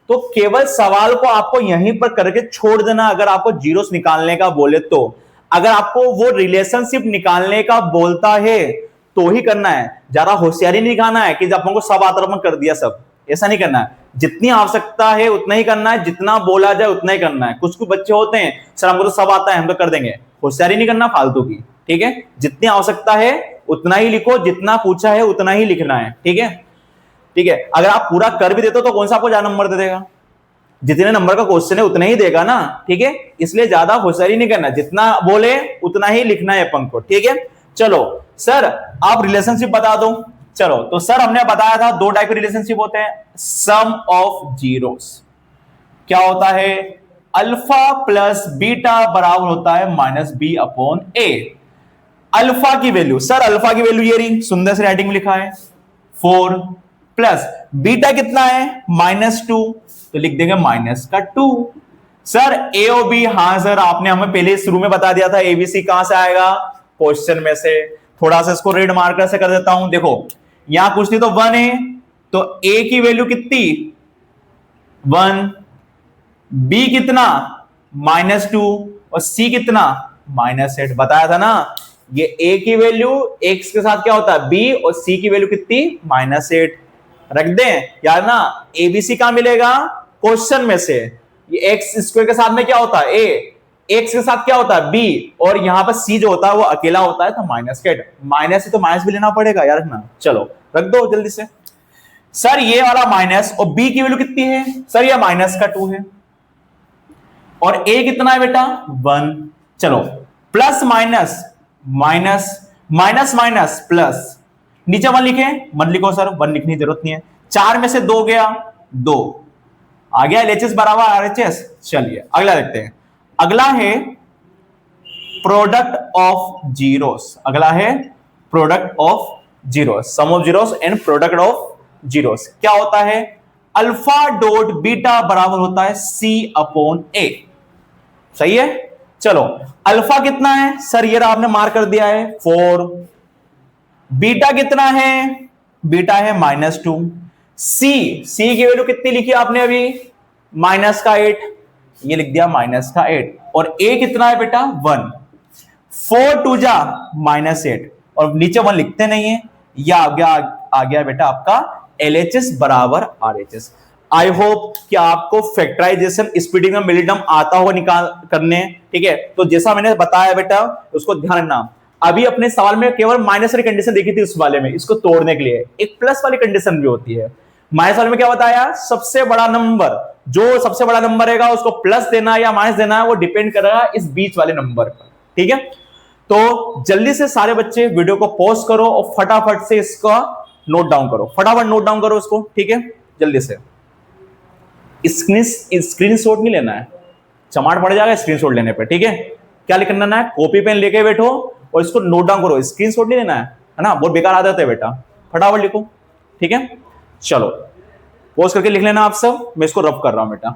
तो केवल सवाल को आपको यहीं पर करके छोड़ देना। अगर आपको जीरोस निकालने का बोले तो, अगर आपको वो रिलेशनशिप निकालने का बोलता है तो ही करना है, ज्यादा होशियारी नहीं दिखाना है कि आपको सब आतरमन कर दिया सब, ऐसा नहीं करना है। जितनी आवश्यकता है उतना ही करना है, जितना बोला जाए उतना ही करना है। कुछ बच्चे होते हैं सर हमको तो सब आता है हम तो कर देंगे, होशियारी नहीं करना फालतू की, ठीक है। जितनी आवश्यकता है उतना ही लिखो, जितना पूछा है उतना ही लिखना है, ठीक है, ठीक है। अगर आप पूरा कर भी देते हो तो कौन सा आपको ज्यादा नंबर दे देगा, जितने नंबर का क्वेश्चन है उतना ही देगा ना, ठीक है। इसलिए ज्यादा होशियारी नहीं करना, जितना बोले उतना ही लिखना है अपन को, ठीक है। चलो सर आप रिलेशनशिप बता दो। चलो तो सर हमने बताया था दो टाइप के रिलेशनशिप होते हैं, सम ऑफ जीरोस क्या होता है, अल्फा प्लस बीटा बराबर होता है माइनस बी अपॉन ए। अल्फा की वैल्यू, सर अल्फा की वैल्यू ये रही, सुंदर से राइटिंग में लिखा है 4, प्लस बीटा कितना है -2, तो लिख देंगे माइनस का 2। सर ए और बी, हाँ सर आपने हमें पहले शुरू में बता दिया था एबीसी कहां से आएगा, क्वेश्चन में से। थोड़ा सा इसको रेड मार्कर से कर देता हूं, देखो यहां कुछ नहीं तो 1 है, तो ए की वैल्यू कितनी 1, बी कितना -2 और सी कितना -8। बताया था ना ये ए की वैल्यू एक्स के साथ क्या होता है बी, और सी की वैल्यू कितनी -8 रख दें यार ना। एबीसी कहां मिलेगा, क्वेश्चन में से। ये एक्स स्क्वायर के साथ में क्या होता है ए, एक्स के साथ क्या होता है बी, और यहां पर सी जो होता है वो अकेला होता है, तो -8 माइनस है तो माइनस भी लेना पड़ेगा यार ना। चलो रख दो जल्दी से। सर ये वाला माइनस, और बी की वैल्यू कितनी है, सर ये -2 है, और ए कितना है बेटा 1। चलो plus minus minus minus minus plus, नीचे 1 लिखे, 1 लिखो सर, 1 लिखने की जरूरत नहीं है। 4 में से 2 गया 2, आ गया एलएचएस बराबर आरएचएस। चलिए अगला देखते हैं, अगला है प्रोडक्ट ऑफ जीरोस। अगला है product of zeros, sum of zeros and product of zeros. क्या होता है, अल्फा डॉट बीटा बराबर होता है सी अपॉन ए। सही है। चलो अल्फा कितना है, सर ये आपने मार्क कर दिया है 4। बीटा कितना है, बीटा है -2। सी की वैल्यू कितनी लिखी आपने अभी -8, ये लिख दिया -8। और ए कितना है बेटा 1, 4 2 जा -8, और नीचे 1 लिखते नहीं है, यह आ गया बेटा आपका एलएचएस बराबर आरएचएस। आई होप कि आपको फैक्टराइजेशन स्पीडिंग में मिलिटम आता होगा निकाल करने, ठीक है। तो जैसा मैंने बताया बेटा उसको ध्यान रखना। अभी अपने सवाल में केवल माइनस वाली कंडीशन देखी थी उस वाले में, इसको तोड़ने के लिए एक प्लस वाली कंडीशन भी होती है। माइनस वाले में क्या बताया, सबसे बड़ा नंबर, जो सबसे बड़ा नंबर रहेगा उसको प्लस देना है या माइनस देना है वो डिपेंड करेगा इस बीच वाले नंबर पर, ठीक है। तो जल्दी से सारे बच्चे वीडियो को पॉज करो और फटाफट से इसका नोट डाउन करो, फटाफट नोट डाउन करो उसको, ठीक है, जल्दी से। स्क्रीनशॉट नहीं लेना है, चमाट पड़ जाएगा स्क्रीनशॉट लेने पे, ठीक है। क्या लिखना है, कॉपी पेन लेके बैठो और इसको नोट डाउन करो, स्क्रीनशॉट नहीं लेना है ना, बहुत बेकार आदत है बेटा, फटाफट लिखो, ठीक है। चलो पॉज करके लिख लेना आप सब, मैं इसको रफ कर रहा हूं बेटा,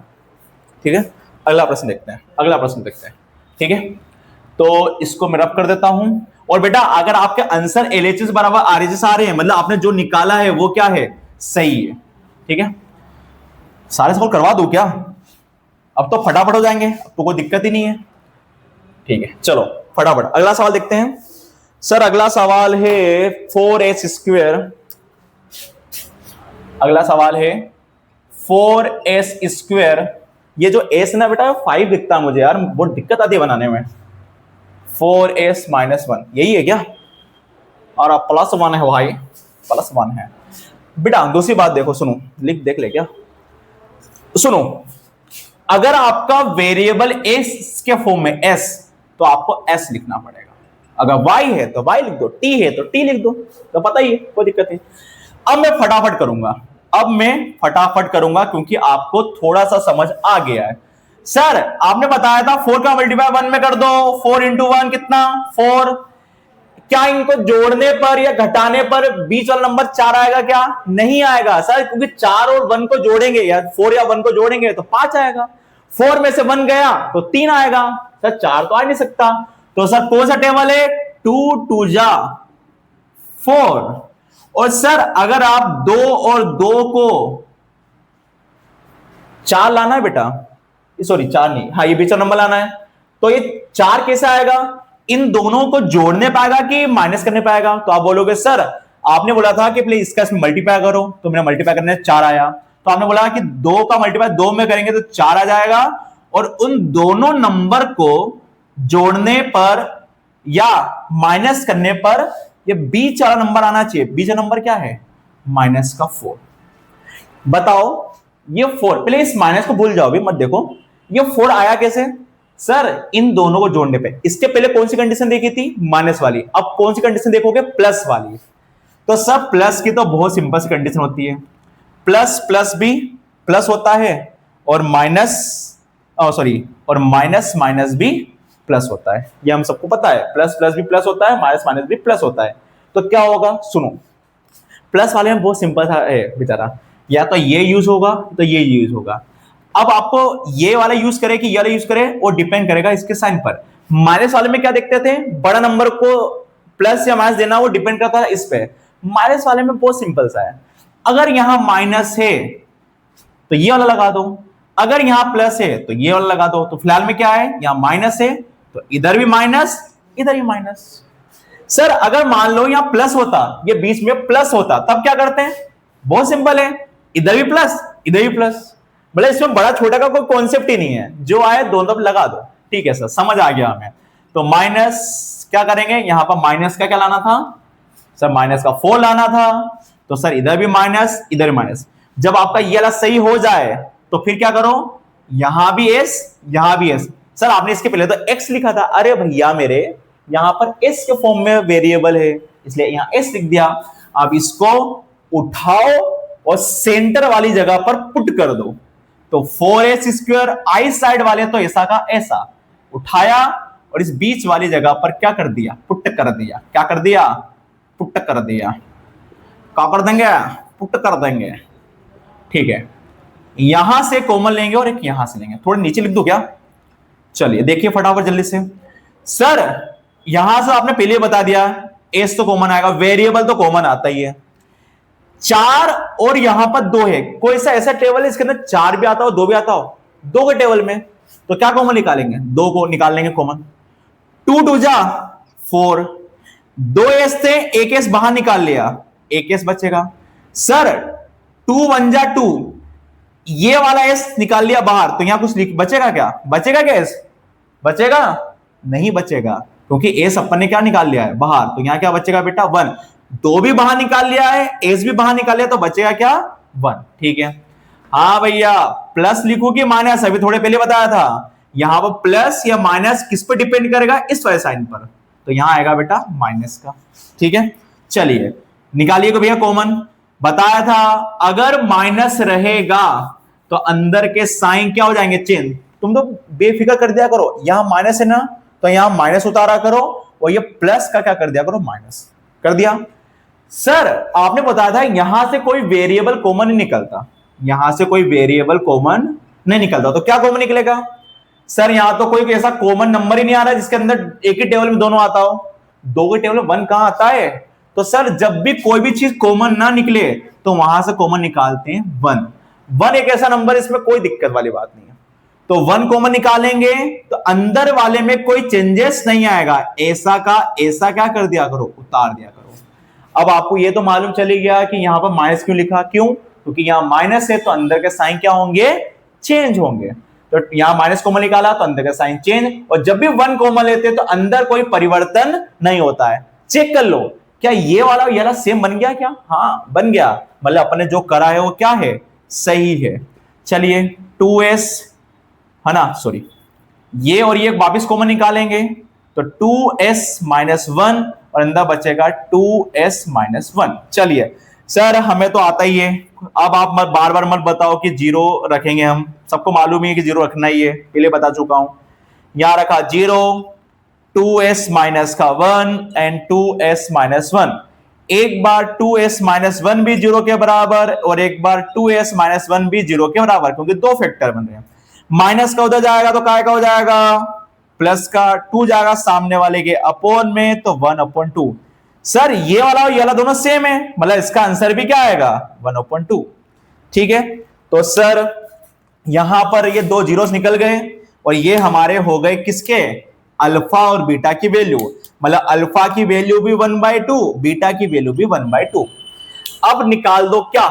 ठीक है। अगला प्रश्न देखते हैं, अगला प्रश्न देखते हैं, ठीक है। तो इसको मैं रफ कर देता हूं। और बेटा अगर आपके आंसर एलएचएस बराबर आरएचएस आ रहे हैं, मतलब आपने जो निकाला है वो क्या है, सही है, ठीक है। सारे सवाल करवा दूं क्या, अब तो फटाफट हो जाएंगे, अब तो कोई दिक्कत ही नहीं है, ठीक है। चलो फटाफट अगला सवाल देखते हैं। सर अगला सवाल है 4s², अगला सवाल है 4s²। ये जो s ना बेटा 5 दिखता है मुझे यार, बहुत दिक्कत आती है बनाने में। 4s-1 यही है क्या, और अब +1 है भाई, +1 है बेटा। दूसरी बात देखो, सुनो, देख ले क्या, सुनो, अगर आपका वेरिएबल s के फॉर्म में s, तो आपको s लिखना पड़ेगा। अगर y है तो y लिख दो, t है तो t लिख दो, तो पता ही है, कोई दिक्कत नहीं। अब मैं फटाफट करूंगा, अब मैं फटाफट करूंगा क्योंकि आपको थोड़ा सा समझ आ गया है। सर आपने बताया था 4 का मल्टीप्लाई 1 में कर दो, 4 × 1 कितना 4। क्या इनको जोड़ने पर या घटाने पर बीच वाला नंबर 4 आएगा क्या, नहीं आएगा सर, क्योंकि 4 और 1 को जोड़ेंगे या 4 या 1 को जोड़ेंगे तो 5 आएगा, 4 में से 1 गया तो 3 आएगा, सर 4 तो आ नहीं सकता। तो सर कौन सा टेबल है, 2 × 2 = 4। और सर अगर आप 2 और 2 को 4 लाना है बेटा, सॉरी 4 नहीं, हाँ ये बीच नंबर लाना है, तो ये 4 कैसे आएगा, इन दोनों को जोड़ने पाएगा कि माइनस करने पाएगा। तो आप बोलोगे सर आपने बोला था कि प्लीज इसका मल्टीप्लाई करो, तो मैंने मल्टीप्लाई करने 4 आया, तो आपने बोला कि 2 का मल्टीप्लाई 2 में करेंगे तो 4 आ जाएगा, और उन दोनों नंबर को जोड़ने पर या माइनस करने पर ये बीच वाला नंबर आना चाहिए। बीच नंबर क्या है, -4। बताओ ये 4, पहले इस माइनस को भूल जाओ भी मत, देखो ये 4 आया कैसे, सर इन दोनों को जोड़ने पे। इसके पहले कौन सी कंडीशन देखी थी, माइनस वाली, अब कौन सी कंडीशन देखोगे, प्लस वाली। तो सर प्लस की तो बहुत सिंपल सी कंडीशन होती है, प्लस प्लस भी प्लस होता है, और माइनस सॉरी और माइनस माइनस भी प्लस होता है, ये हम सबको पता है, प्लस प्लस भी प्लस होता है, माइनस माइनस भी प्लस होता है। तो क्या होगा, सुनो, प्लस वाले में बहुत सिंपल सा है बेचारा, या तो ये यूज होगा तो ये यूज होगा। अब आपको ये वाला यूज करे कि ये वाला यूज करे वो डिपेंड करेगा इसके साइन पर। माइनस वाले में क्या देखते थे, बड़ा नंबर को प्लस या माइनस देना, वो डिपेंड करता है इस पे। माइनस वाले में बहुत सिंपल सा है, अगर यहां माइनस है तो ये वाला लगा दो, अगर यहां प्लस है तो ये वाला लगा दो। तो फिलहाल में क्या है, यहां माइनस है तो इधर भी माइनस, इधर भी माइनस। सर अगर मान लो यहां प्लस होता, ये बीच में प्लस होता, तब क्या करते हैं, बहुत सिंपल है, इधर भी प्लस इधर भी प्लस। बोले इसमें बड़ा छोटा का कोई कॉन्सेप्ट ही नहीं है, जो आए दोनों तरफ लगा दो, ठीक है सर समझ आ गया हमें। तो माइनस क्या करेंगे, यहां पर माइनस का क्या लाना था सर, माइनस का 4 लाना था, तो सर इधर भी माइनस इधर भी माइनस। जब आपका ये वाला सही हो जाए तो फिर क्या करो, यहां भी एस यहां भी एस। सर आपने इसके पहले तो एक्स लिखा था, अरे भैया मेरे यहां पर एस के फॉर्म में वेरिएबल है इसलिए यहां एस लिख दिया। आप इसको उठाओ और सेंटर वाली जगह पर पुट कर दो, तो 4s², आई साइड वाले तो ऐसा का ऐसा उठाया और इस बीच वाली जगह पर क्या कर दिया, पुट कर दिया। क्या कर दिया, पुट कर दिया। क्या कर देंगे, पुट कर देंगे, ठीक है। यहां से कॉमन लेंगे और एक यहां से लेंगे, थोड़े नीचे लिख दो क्या, चलिए देखिए फटाफट जल्दी से। सर यहां से आपने पहले बता दिया एस तो कॉमन आएगा, वेरिएबल तो कॉमन आता ही है, 4 और यहां पर 2 है। कोई सा ऐसा टेबल है इसके अंदर 4 भी आता हो 2 भी आता हो, 2 के टेबल में, तो क्या कॉमन निकालेंगे, 2 को निकाल लेंगे कॉमन। 2 × 2 = 4, 2 एस थे, एक एस बाहर निकाल लिया, एक एस बचेगा। सर 2 × 1 = 2, ये वाला एस निकाल लिया बाहर, तो यहां कुछ बचेगा क्या, बचेगा क्या एस, बचेगा नहीं बचेगा, क्योंकि एस अपन ने क्या निकाल लिया है बाहर, तो यहां क्या बचेगा बेटा 1। 2 भी बाहर निकाल लिया है, एस भी बाहर निकाल लिया, तो बचेगा क्या 1, ठीक है। हाँ भैया प्लस लिखो कि माइनस, अभी थोड़े पहले बताया था, यहां पर प्लस या माइनस किस पर डिपेंड करेगा, इस वाले साइन पर, तो यहां आएगा बेटा माइनस का, ठीक है। चलिए निकालिए को भैया कॉमन। बताया था अगर माइनस रहेगा तो अंदर के साइन क्या हो जाएंगे, चेंज। तुम तो बेफिक्र कर दिया करो, यहां माइनस है ना तो यहां माइनस उतारा करो और ये प्लस का क्या कर दिया करो, माइनस कर दिया। सर आपने बताया था यहां से कोई वेरिएबल कॉमन नहीं निकलता, यहां से कोई वेरिएबल कॉमन नहीं निकलता, तो क्या कॉमन निकलेगा? सर यहां तो कोई ऐसा कॉमन नंबर ही नहीं आ रहा जिसके अंदर एक ही टेबल में दोनों आता हो। दो के टेबल में वन कहां आता है? तो सर जब भी कोई भी चीज कॉमन ना निकले तो वहां से कॉमन निकालते हैं वन। वन एक ऐसा नंबर, इसमें कोई दिक्कत वाली बात नहीं है। तो वन कॉमन निकालेंगे तो अंदर वाले में कोई चेंजेस नहीं आएगा, ऐसा का ऐसा क्या कर दिया करो, उतार दिया करो। अब आपको ये तो मालूम चली गया कि यहां पर माइनस क्यों लिखा, क्यों? क्योंकि यहां माइनस है तो अंदर के साइन क्या होंगे, चेंज होंगे। तो यहां माइनस कॉमन निकाला तो अंदर का साइन चेंज, और जब भी वन कॉमन लेते हैं तो अंदर कोई परिवर्तन नहीं होता है। चेक कर लो क्या ये वाला सेम बन गया क्या? हाँ बन गया, मतलब अपने जो करा है वो क्या है, सही है। चलिए 2s है ना, सॉरी ये और ये वापस कॉमन निकालेंगे तो 2s माइनस 1 और अंदर बचेगा 2s माइनस 1। चलिए सर हमें तो आता ही है, अब आप मत बार बार मत बताओ कि जीरो रखेंगे, हम सबको मालूम ही है कि जीरो रखना ही है, पहले बता चुका हूं। यहां रखा जीरो, 2s माइनस का 1 एंड 2s माइनस 1। एक बार 2s माइनस 1 भी जीरो के बराबर और एक बार 2s माइनस 1 भी जीरो के बराबर, क्योंकि दो फैक्टर बन रहे हैं। माइनस का उधर जाएगा तो काय का हो जाएगा, प्लस का 2 जाएगा सामने वाले के अपोन में, तो 1/2। सर ये वाला और ये वाला दोनों सेम है, मतलब इसका आंसर भी क्या आएगा, 1/2। ठीक है, तो सर यहां पर ये दो जीरोस निकल गए और ये हमारे हो गए किसके, अल्फा और बीटा की वैल्यू, मतलब अल्फा की वैल्यू भी 1/2, बीटा की वैल्यू भी 1/2। अब निकाल दो क्या,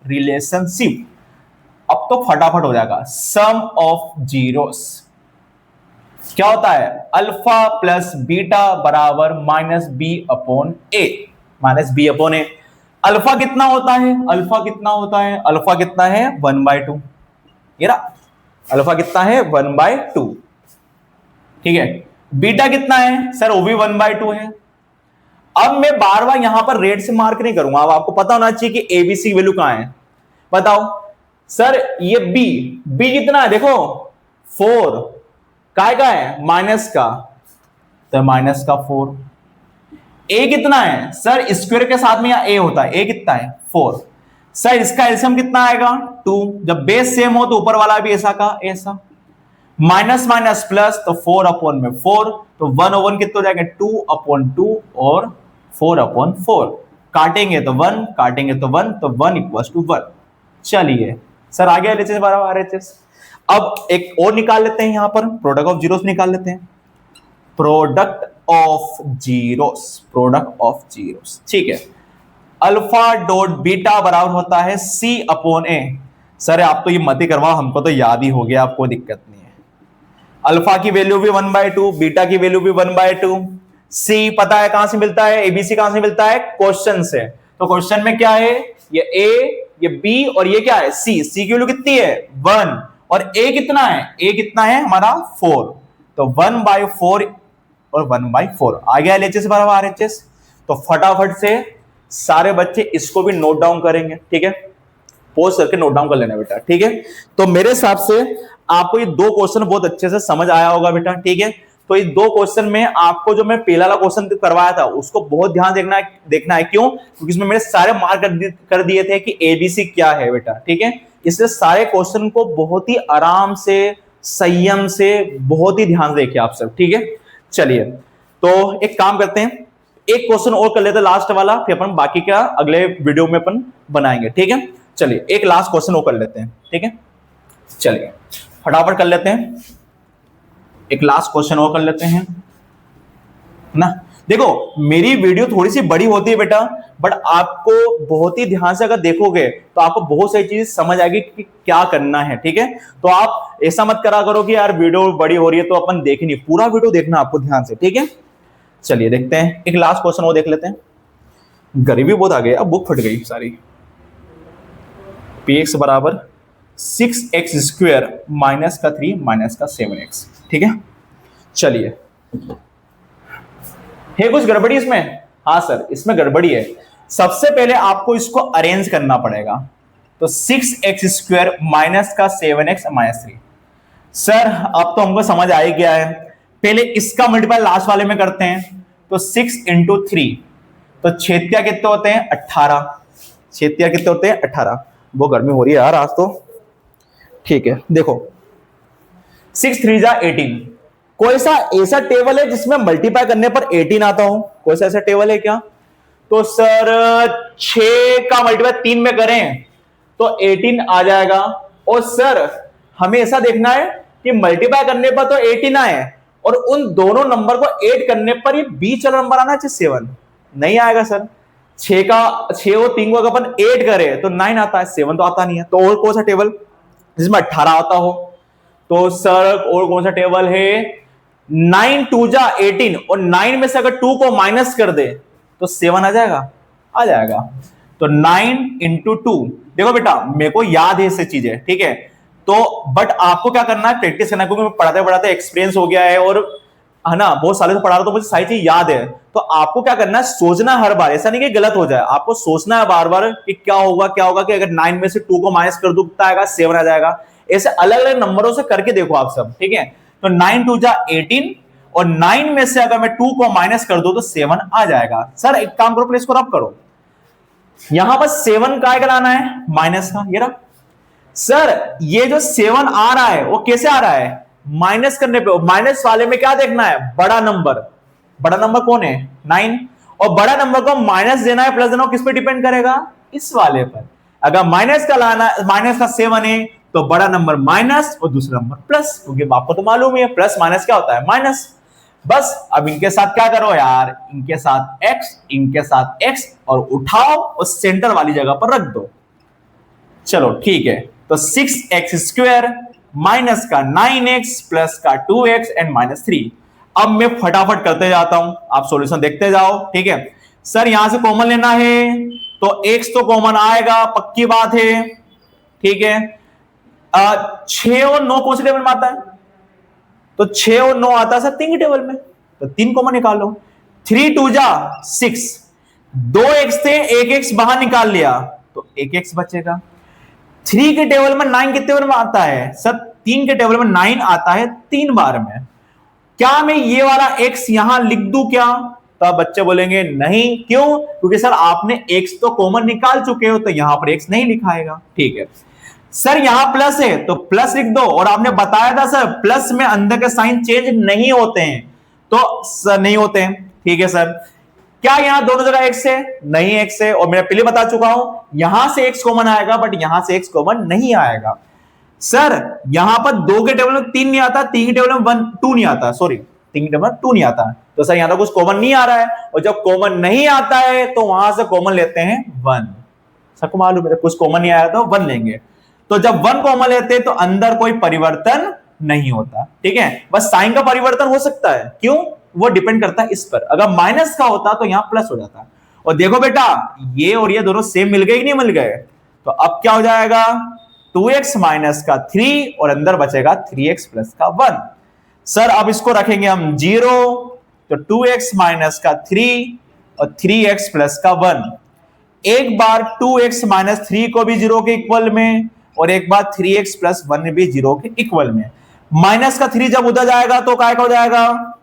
रिलेशनशिप। अब तो फटाफट हो जाएगा, सम ऑफ जीरोस क्या होता है, अल्फा प्लस बीटा बराबर माइनस बी अपॉन ए, माइनस बी अपॉन ए। अल्फा कितना होता है, अल्फा कितना होता है, अल्फा कितना है 1/2, ये रहा अल्फा कितना है 1/2। ठीक है, बीटा कितना है सर, वो भी 1/2 है। अब मैं बार बार यहां पर रेड से मार्क नहीं करूंगा, अब आपको पता होना चाहिए कि एबीसी वैल्यू कहां है। बताओ सर ये बी कितना है, देखो 4, काय का है, माइनस का, तो माइनस का 4। ए कितना है सर, स्क्वायर के साथ में यहां ए होता है, ए कितना है 4। सर इसका एलसीएम कितना आएगा 2, जब बेस सेम हो तो ऊपर वाला भी ऐसा का ऐसा, माइनस माइनस प्लस तो 4/4, तो 1/1 कितना हो जाएगा 2/2 और 4/4, काटेंगे तो 1, काटेंगे तो 1, तो 1 = 1। चलिए सर आ गया एलएचएस बराबर आरएचएस। अब एक और निकाल लेते हैं, यहां पर प्रोडक्ट ऑफ जीरोस निकाल लेते हैं, product of zeros, product of zeros. ठीक है, अल्फा डॉट बीटा बराबर होता है C/A। सर आप तो ये मत ही करवाओ, हमको तो याद ही हो गया, आपको दिक्कत नहीं है। अल्फा की वैल्यू भी 1/2, बीटा की वैल्यू भी 1/2। सी पता है कहां से मिलता है, एबीसी कहां से मिलता है, क्वेश्चन से। तो क्वेश्चन में क्या है, ये ए, ये बी और ये क्या है सी। सी की वैल्यू कितनी है 1 और ए कितना है, ए कितना है हमारा 4, तो 1/4 और 1/4 आ गया एलएचएस बराबर आरएचएस। तो फटाफट से सारे बच्चे इसको भी नोट डाउन करेंगे, ठीक है, पोस्ट करके नोट डाउन कर लेना बेटा, ठीक है। तो मेरे हिसाब से आपको ये दो क्वेश्चन बहुत अच्छे से समझ आया होगा बेटा, ठीक है। तो इस दो क्वेश्चन में आपको जो मैं पहला वाला क्वेश्चन करवाया था उसको बहुत ध्यान देखना है क्यों, क्योंकि इसमें मैंने सारे मार्क कर दिए थे कि एबीसी क्या है बेटा, ठीक है। इसलिए सारे क्वेश्चन को बहुत ही आराम से, संयम से, बहुत ही ध्यान से देखिए आप सब, ठीक है। चलिए तो एक काम करते हैं, एक क्वेश्चन और कर लेते हैं लास्ट वाला, फिर अपन बाकी का अगले वीडियो में अपन बनाएंगे, ठीक है। चलिए एक लास्ट क्वेश्चन और कर लेते हैं, ठीक है। चलिए फटाफट कर लेते हैं, एक लास्ट क्वेश्चन और कर लेते हैं ना। देखो मेरी वीडियो थोड़ी सी बड़ी होती है बेटा, बट आपको बहुत ही ध्यान से अगर देखोगे तो आपको बहुत सारी चीज समझ आएगी कि क्या करना है, ठीक है। तो आप ऐसा मत करा करो कि यार वीडियो बड़ी हो रही है तो अपन देखें नहीं, पूरा वीडियो देखना आपको ध्यान से, ठीक है। चलिए देखते हैं, एक लास्ट क्वेश्चन और देख लेते हैं। गरीबी बहुत आ गई, अब बुक फट गई सारी। px बराबर 6x² माइनस का 3 माइनस का 7x, ठीक है। चलिए है कुछ गड़बड़ी इसमें, हाँ सर इसमें गड़बड़ी है। सबसे पहले आपको इसको अरेंज करना पड़ेगा। तो 6x² माइनस का 7x माइनस 3। सर अब तो हमको समझ आ ही गया है, पहले इसका मल्टीप्लाई लास्ट वाले में करते हैं। तो 6 इंटू 3, तो छेदिया कितने होते हैं 18। छेदिया कितने होते हैं 18। वो गर्मी हो रही है यार आज तो। ठीक है देखो 6 3 जा 18। कोई सा ऐसा टेबल है जिसमें मल्टीप्लाई करने पर 18 आता हो? कोई सा ऐसा टेबल है क्या? तो सर 6 का मल्टीप्लाई 3 में करें तो 18 आ जाएगा। और सर हमें ऐसा देखना है कि मल्टीप्लाई करने पर तो 18 आए और उन दोनों नंबर को ऐड करने पर ये बीच वाला नंबर आना चाहिए 7। नहीं आएगा सर। 6 और 3 को अगर अपन ऐड करें तो 9 आता है, 7 तो आता नहीं है। तो और कौन सा टेबल जिसमें 18 आता हो? तो सर और कौन सा टेबल है? 9 2 जा 18 और 9 में से अगर 2 को माइनस कर दे तो 7 आ जाएगा। आ जाएगा। तो 9 इंटू 2। देखो बेटा मेरे को याद है इससे चीजें, ठीक है, तो बट आपको क्या करना है, प्रैक्टिस करना है, क्योंकि पढ़ाते पढ़ाते एक्सपीरियंस हो गया है और है ना, बहुत सालों से पढ़ा रहा हूं तो मुझे सारी चीज याद है। तो आपको क्या करना है, सोचना हर बार, ऐसा नहीं कि गलत हो जाए, आपको सोचना है बार बार कि क्या होगा कि अगर 9 में से 2 को माइनस कर दूं कितना आएगा, 7 आ जाएगा। ऐसे अलग अलग नंबरों से करके देखो आप सब, ठीक है। तो 9 2 जा 18 और 9 में से अगर मैं 2 को माइनस कर दूं तो 7 आ जाएगा। सर एक काम करो, प्लीज को रब करो, यहां पर 7 का लाना है माइनस का, ये रहा। सर ये जो 7 आ रहा है वो कैसे आ रहा है, माइनस करने पे। माइनस वाले में क्या देखना है, बड़ा नंबर। बड़ा नंबर कौन है 9, और बड़ा नंबर को माइनस देना है प्लस देना हो, किस पे डिपेंड करेगा, इस वाले पर। अगर माइनस का लाना, माइनस का 7 है तो बड़ा नंबर माइनस और दूसरा नंबर प्लस, क्योंकि आपको तो मालूम है प्लस माइनस क्या होता है, माइनस। बस अब इनके साथ क्या करो यार, इनके साथ x, इनके साथ x और उठाओ और सेंटर वाली जगह पर रख दो। चलो ठीक है, तो 6x² माइनस का 9x प्लस का 2x एंड माइनस 3। अब मैं फटाफट करते जाता हूं, आप सॉल्यूशन देखते जाओ, ठीक है। सर यहां से कॉमन लेना है तो x तो कॉमन आएगा, पक्की बात है, ठीक है। 6 और 9 कौन से टेबल में आता है, तो 6 और 9 आता है सर 3 के टेबल में, तो 3 कॉमन निकाल लो। 3 2 जा 6, 2x थे, 1x बाहर निकाल लिया तो 1x बचेगा। 3 के टेबल में 9 कितने बार में आता है सर, 3 के टेबल में 9 आता है 3 बार में। क्या मैं ये वाला x यहां लिख दूं क्या, तो आप बच्चे बोलेंगे नहीं, क्यों, क्योंकि सर आपने x तो कॉमन निकाल चुके हो, तो यहां पर x नहीं लिखाएगा, ठीक है। सर यहां प्लस है तो प्लस लिख दो, और आपने बताया था सर प्लस में अंदर के साइन चेंज नहीं होते हैं, तो सर नहीं होते हैं, ठीक है सर। क्या यहां दोनों जगह x है, नहीं x है, और मैं पहले बता चुका हूं यहां से x कॉमन आएगा बट यहां से x कॉमन नहीं आएगा। सर यहां पर 2 के टेबल में 3 नहीं आता, 3 के टेबल में 1 2 नहीं आता, सॉरी 3 के टेबल में 2 नहीं आता, तो सर यहां तो कुछ कॉमन नहीं आ रहा है, और जब कॉमन नहीं आता है तो वहां से कॉमन लेते हैं 1। सबको मालूम है कुछ कॉमन नहीं आया तो 1 लेंगे, तो जब 1 कॉमन लेते हैं तो अंदर कोई परिवर्तन नहीं होता, ठीक है। बस साइन का परिवर्तन हो सकता है, क्यों, वो डिपेंड करता है इस पर। अगर माइनस का होता तो यहां प्लस हो जाता। और देखो बेटा ये और ये दोनों सेम मिल गए कि नहीं मिल गए, तो अब क्या हो जाएगा 2x माइनस का 3 और अंदर बचेगा 3x प्लस का 1। सर अब इसको रखेंगे हम 0, तो 2x माइनस का 3 और 3x प्लस का 1। एक बार 2x माइनस 3 को भी 0 के इक्वल में, और एक बार 3x प्लस 1 भी 0 के इक्वल में। माइनस का 3 जब उधर जाएगा तो काय का हो जाएगा,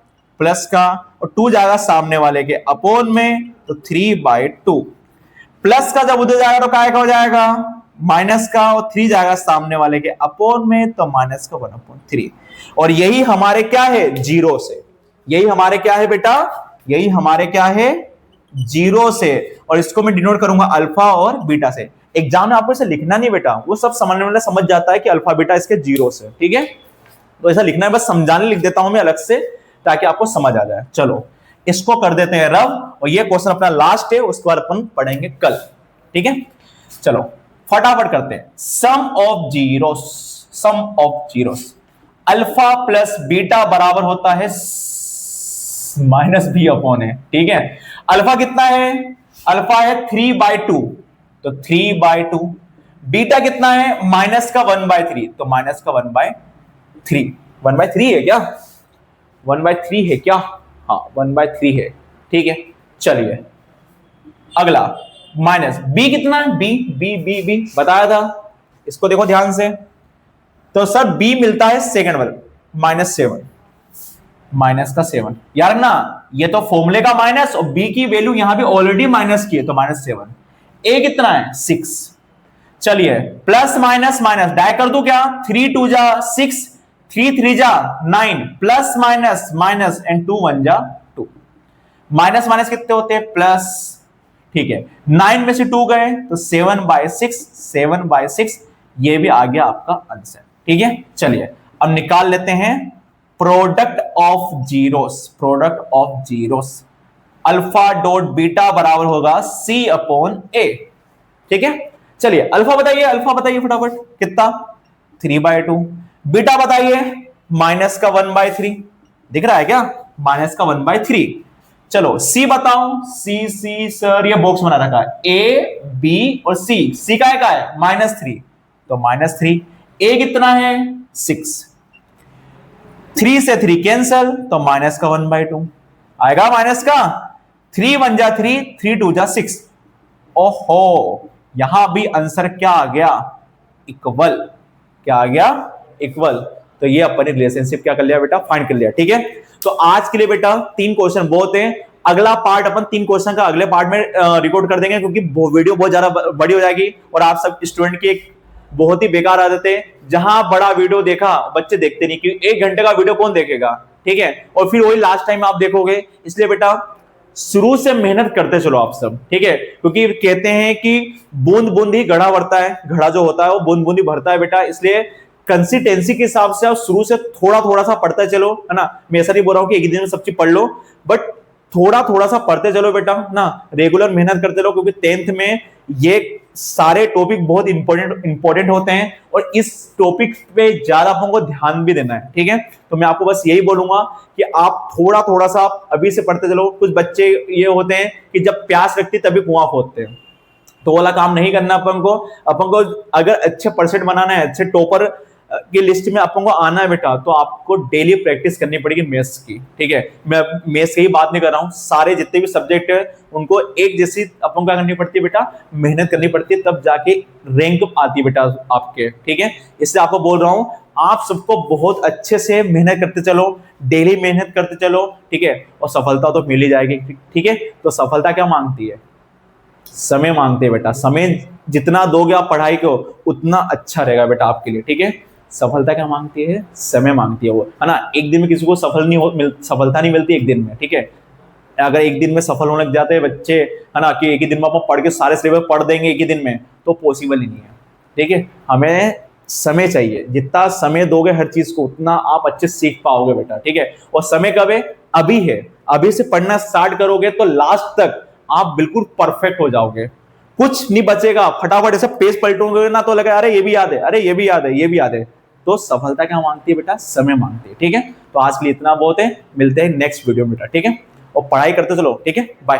प्लस का, और 2 जाएगा सामने वाले के अपोन में, तो 3/2। प्लस का जब उधर जाएगा तो काय का हो जाएगा, माइनस का, और 3 जाएगा सामने वाले के अपोन में, तो माइनस का 1/3। और यही हमारे क्या है, 0 से। यही हमारे क्या है बेटा, यही हमारे क्या है 0 से, और इसको मैं डिनोट करूंगा अल्फा और बीटा से। एग्जाम में आपको इसे लिखना नहीं बेटा, वो सब समझने वाला समझ जाता है कि अल्फा बीटा इसके 0 से, ठीक है। तो ऐसा लिखना है, बस समझाने लिख देता हूं मैं अलग से ताकि आपको समझ आ जाए। चलो इसको कर देते हैं रब, और ये क्वेश्चन अपना लास्ट है, उसके बाद अपन पढ़ेंगे कल, ठीक है। चलो फटाफट करते हैं। Sum of zeros alpha plus beta बराबर होता है -b/a, ठीक है। अल्फा कितना है, अल्फा है 3/2, तो 3/2। बीटा कितना है, माइनस का 1/3, तो माइनस का 1/3। 1/3 है क्या, 1/3 है क्या, हाँ 1/3 है, ठीक है। चलिए अगला माइनस बी कितना है, बी बी बी बी बताया था, इसको देखो ध्यान से। तो सर बी मिलता है सेकंड वाला -7, माइनस का 7 यार ना, ये तो फॉर्मूले का माइनस और बी की वैल्यू यहां भी ऑलरेडी माइनस की है तो -7। ए कितना है 6। चलिए प्लस माइनस माइनस डाय कर दू क्या, 3 2 जा 6, 3 3 जा 9, प्लस माइनस माइनस एंड 2 1 जा 2। माइनस माइनस कितने होते हैं प्लस, ठीक है 9 में से 2 गए तो 7/6, 7/6 ये भी आ गया आपका आंसर। ठीक है चलिए अब निकाल लेते हैं product of zeros. Product of zeros alpha dot beta बराबर होगा C/A। ठीक है चलिए अल्फा बताइए, अल्फा बताइए फटाफट कितना, 3/2। बीटा बताइए माइनस का 1/3, दिख रहा है क्या, माइनस का 1/3। चलो सी बताओ, सी सर ये बॉक्स बना रखा है, ए बी और सी का है -3 तो -3। ए कितना है 6, 3 से 3 कैंसल तो माइनस का 1/2 आएगा, माइनस का 3 1 जा 3, 3 2 जा 6। ओहो यहां भी आंसर क्या आ गया, इक्वल। क्या आ गया, इक्वल। तो ये अपने रिलेशनशिप क्या कर लिया बेटा, फाइंड कर लिया। ठीक है तो आज के लिए बेटा 3 क्वेश्चन बहुत है, अगला पार्ट अपन 3 क्वेश्चन का अगले पार्ट में रिकॉर्ड कर देंगे क्योंकि वीडियो बहुत ज्यादा बड़ी हो जाएगी और आप सब स्टूडेंट की एक बहुत ही बेकार आदत है, जहां बड़ा वीडियो देखा बच्चे देखते नहीं, क्योंकि 1 घंटे का वीडियो कौन देखेगा। ठीक है और फिर वही लास्ट टाइम आप देखोगे, इसलिए बेटा शुरू से मेहनत करते चलो आप सब। ठीक है क्योंकि कहते हैं कि बूंद बूंद ही घड़ा भरता है, घड़ा जो होता है वो बूंद बूंद ही भरता है बेटा, इसलिए कंसिस्टेंसी के हिसाब से आप शुरू से थोड़ा थोड़ा सा पढ़ते चलो, है ना। मैं ऐसा नहीं बोल रहा हूं कि एक दिन में सब चीज पढ़ लो, बट थोड़ा थोड़ा सा पढ़ते चलो बेटा ना, रेगुलर मेहनत करते रहो, क्योंकि 10th में ये सारे टॉपिक बहुत इंपॉर्टेंट होते हैं और इस टॉपिक पे ज्यादा अपन को ध्यान भी देना है। ठीक है तो मैं आपको बस यही बोलूंगा कि आप थोड़ा थोड़ा सा अभी से पढ़ते चलो। कुछ बच्चे ये होते हैं कि जब प्यास लगती तभी कुआं खोदते हैं, तो वाला काम नहीं करना अपन को। अपन को अगर अच्छे परसेंट बनाना है, अच्छे टॉपर की लिस्ट में अपन को आना है बेटा, तो आपको डेली प्रैक्टिस करनी पड़ेगी मैथ्स की। ठीक है मैं मैथ्स की ही बात नहीं कर रहा हूं, सारे जितने भी सब्जेक्ट है उनको एक जैसी अपन को क्या करनी पड़ती है बेटा, मेहनत करनी पड़ती है, तब जाके रैंक आती है बेटा आपके। ठीक है इसलिए आपको बोल रहा हूं आप सबको बहुत अच्छे से मेहनत करते चलो, डेली मेहनत करते चलो। ठीक है और सफलता तो मिल ही जाएगी। ठीक है तो सफलता क्या मांगती है, समय मांगते हैं बेटा। समय जितना दोगे आप पढ़ाई को उतना अच्छा रहेगा बेटा आपके लिए। ठीक है सफलता क्या मांगती है, समय मांगती है वो, है ना। एक दिन में किसी को सफलता नहीं मिलती एक दिन में। ठीक है अगर एक दिन में सफल होने लग जाते हैं बच्चे, है ना, कि एक ही दिन में आप पढ़ के सारे सिलेबस पढ़ देंगे एक ही दिन में, तो पॉसिबल ही नहीं है। ठीक है हमें समय चाहिए, जितना समय दोगे हर चीज को उतना आप अच्छे सीख पाओगे बेटा। ठीक है और समय कब है, अभी है। अभी से पढ़ना स्टार्ट करोगे तो लास्ट तक आप बिल्कुल परफेक्ट हो जाओगे, कुछ नहीं बचेगा। फटाफट ऐसे पेज पलटोगे ना तो लगा अरे ये भी याद है, अरे ये भी याद है, ये भी याद है। तो सफलता क्या मांगती है बेटा, समय मांगती है। ठीक है तो आज के लिए इतना बहुत है, मिलते हैं नेक्स्ट वीडियो में बेटा। ठीक है और पढ़ाई करते चलो। ठीक है बाय।